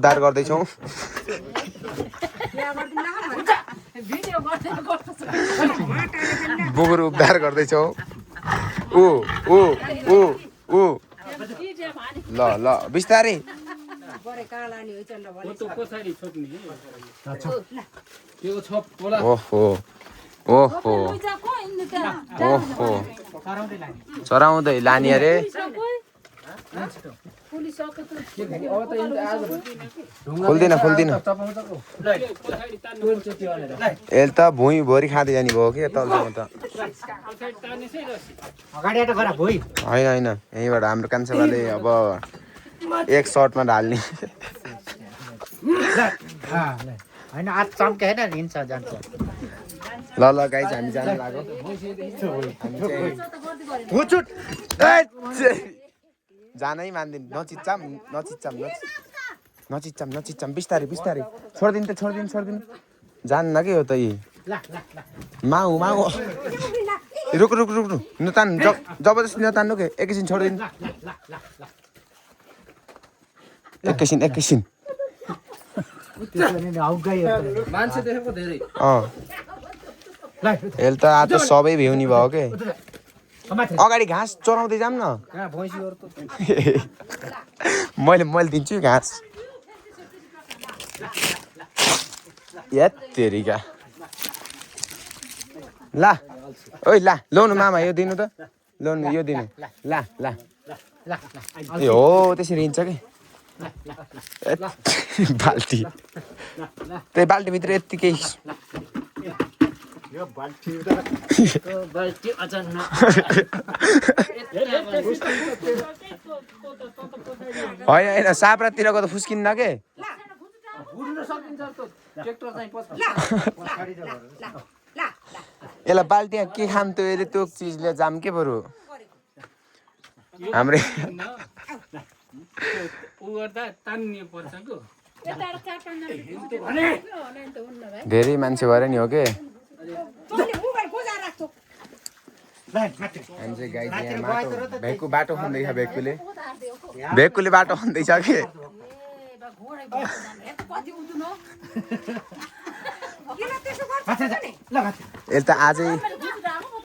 उद्धार गर्दैछौँ बुगुरु उद्धार गर्दैछौँ ऊ ऊ ऊ ऊ ल ल बिस्तारै ओहो ओहो ओहो चराउँदै लाने अरे खोल्दिन खोल्दिन यसले त भुइँभरि खाँदै जाने भयो कि तलसम्म त होइन होइन यहीँबाट हाम्रो कान्छाबाले अब एक सर्टमा ढाल्ने ल ल गाइस हामी जानु लाग्यो जानै मान्दिन नचिच्चाम नचिच्चाम नचिच्चाम नचिच्चाम बिस्तारै बिस्तारै छोडिदिनु त छोडिदिनु जान्न के हो त यी माउ माउ रुक रुक रुक रुक नतान्नु जबरजस्ती नतान्नु के एकैछिन छोडिदिनु एकैछिन यसले त आज सबै भ्याउनी भयो के अगाडि घाँस चराउँदै जाम न मैले दिन्छु घाँस यत्तेरिका ला ओइ ला ल्याउनु मामा यो दिनु त ल्याउनु यो दिनु ला ला ए हो त्यसरी हिँड्छ कि बाल्टी त्यही बाल्टीभित्र यत्तिकै होइन साप्रातिरको त फुस्किन्न के यसलाई बाल्टीमा के खाम त्यो अरे त्यो चिजले जाम के बरु हाम्रै धेरै मान्छे भएर नि हो के भेकु बाटो खन्दैछ भेकुले बाटो खन्दैछ के यसले त आजै